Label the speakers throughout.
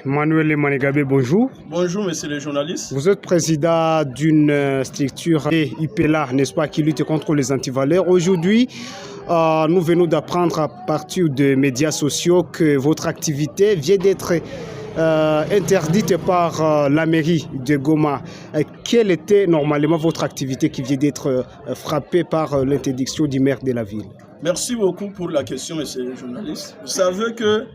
Speaker 1: Manuel Manigabe, bonjour.
Speaker 2: Bonjour, monsieur le journaliste.
Speaker 1: Vous êtes président d'une structure IPELA, n'est-ce pas, qui lutte contre les antivaleurs. Aujourd'hui, nous venons d'apprendre à partir des médias sociaux que votre activité vient d'être interdite par la mairie de Goma. Quelle était normalement votre activité qui vient d'être frappée par l'interdiction du maire de la ville?
Speaker 2: Merci beaucoup pour la question, monsieur le journaliste. Vous savez que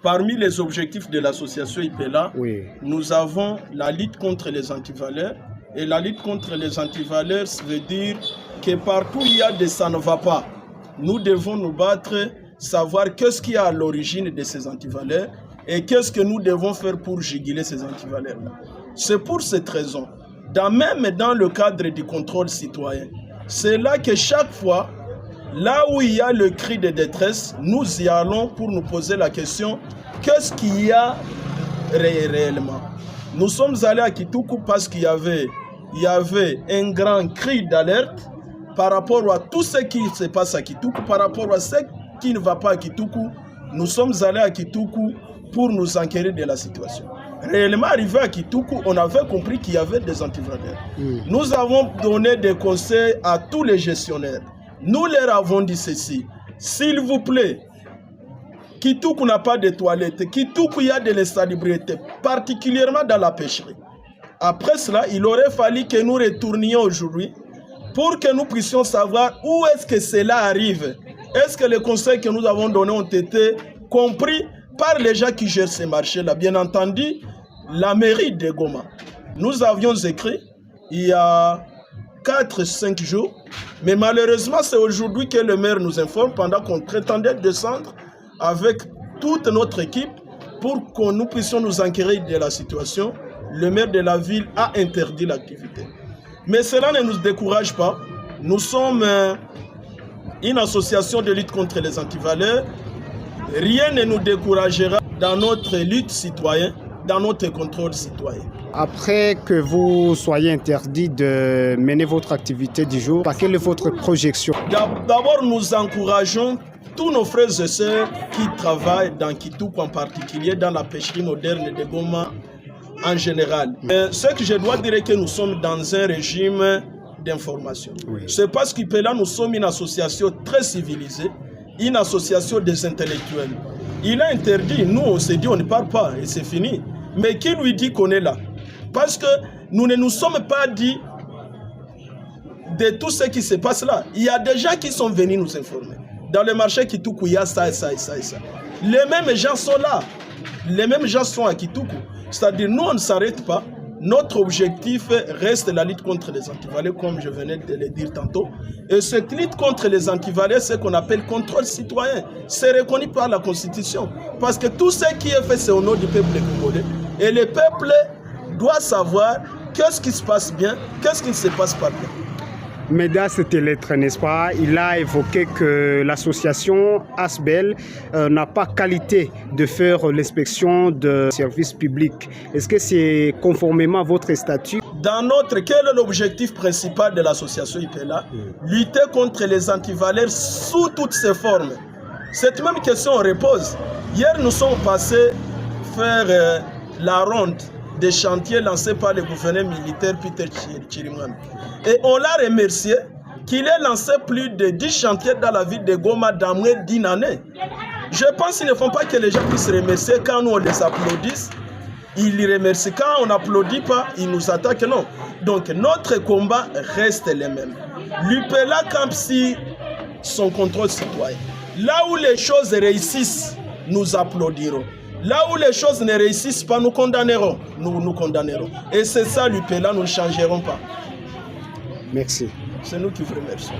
Speaker 2: parmi les objectifs de l'association IPELA,
Speaker 1: oui,
Speaker 2: nous avons la lutte contre les antivaleurs. Et la lutte contre les antivaleurs, ça veut dire que partout où il y a des ça ne va pas, nous devons nous battre, savoir qu'est-ce qui est à l'origine de ces antivaleurs et qu'est-ce que nous devons faire pour juguler ces antivaleurs-là. C'est pour cette raison, même dans le cadre du contrôle citoyen, c'est là que chaque fois, là où il y a le cri de détresse, nous y allons pour nous poser la question, qu'est-ce qu'il y a réellement? Nous sommes allés à Kitoukou parce qu'il y avait un grand cri d'alerte par rapport à tout ce qui se passe à Kitoukou, par rapport à ce qui ne va pas à Kitoukou. Nous sommes allés à Kitoukou pour nous enquérir de la situation. Réellement arrivé à Kitoukou, on avait compris qu'il y avait des antivaleurs. Nous avons donné des conseils à tous les gestionnaires. Nous leur avons dit ceci, s'il vous plaît, Kitoukou n'a pas de toilettes, Kitoukou il y a de l'insalubrité, particulièrement dans la pêcherie. Après cela, il aurait fallu que nous retournions aujourd'hui pour que nous puissions savoir où est-ce que cela arrive. Est-ce que les conseils que nous avons donnés ont été compris par les gens qui gèrent ces marchés-là? Bien entendu, la mairie de Goma. Nous avions écrit il y a 4-5 jours, mais malheureusement c'est aujourd'hui que le maire nous informe pendant qu'on prétendait descendre avec toute notre équipe pour que nous puissions nous enquérir de la situation. Le maire de la ville a interdit l'activité. Mais cela ne nous décourage pas. Nous sommes une association de lutte contre les antivaleurs. Rien ne nous découragera dans notre lutte citoyenne, dans notre contrôle citoyen.
Speaker 1: Après que vous soyez interdit de mener votre activité du jour, quelle est votre projection?
Speaker 2: D'abord, nous encourageons tous nos frères et sœurs qui travaillent dans Kitoukou en particulier, dans la pêcherie moderne de Goma en général. Ce que je dois dire est que nous sommes dans un régime d'information. Oui. C'est parce qu'IPELA, nous sommes une association très civilisée, une association des intellectuels. Il a interdit, nous on s'est dit on ne parle pas et c'est fini. Mais qui lui dit qu'on est là? Parce que nous ne nous sommes pas dit de tout ce qui se passe là. Il y a des gens qui sont venus nous informer. Dans le marché Kitoukou, il y a ça et ça et ça et ça. Les mêmes gens sont là. Les mêmes gens sont à Kitoukou. C'est-à-dire, nous, on ne s'arrête pas. Notre objectif reste la lutte contre les antivaleurs, comme je venais de le dire tantôt. Et cette lutte contre les antivaleurs, c'est ce qu'on appelle contrôle citoyen. C'est reconnu par la Constitution. Parce que tout ce qui est fait, c'est au nom du peuple congolais. Et le peuple doit savoir qu'est-ce qui se passe bien, qu'est-ce qui ne se passe pas bien.
Speaker 1: Mais dans cette lettre, n'est-ce pas, il a évoqué que l'association ASBEL n'a pas qualité de faire l'inspection de services publics. Est-ce que c'est conformément à votre statut?
Speaker 2: Quel est l'objectif principal de l'association IPELA? Lutter contre les antivaleurs sous toutes ses formes. Cette même question on repose. Hier, nous sommes passés faire la ronde des chantiers lancés par le gouverneur militaire Peter Chirimwami. Et on l'a remercié qu'il ait lancé plus de 10 chantiers dans la ville de Goma dans moins d'1 année. Je pense qu'il ne faut pas que les gens puissent remercier quand nous on les applaudisse. Ils les remercient quand on n'applaudit pas, ils nous attaquent, non. Donc notre combat reste le même. L'UPELA Campsi, son contrôle citoyen. Là où les choses réussissent, nous applaudirons. Là où les choses ne réussissent pas, nous condamnerons. Nous condamnerons. Et c'est ça l'UPELA, nous ne changerons pas.
Speaker 1: Merci.
Speaker 2: C'est nous qui vous remercions.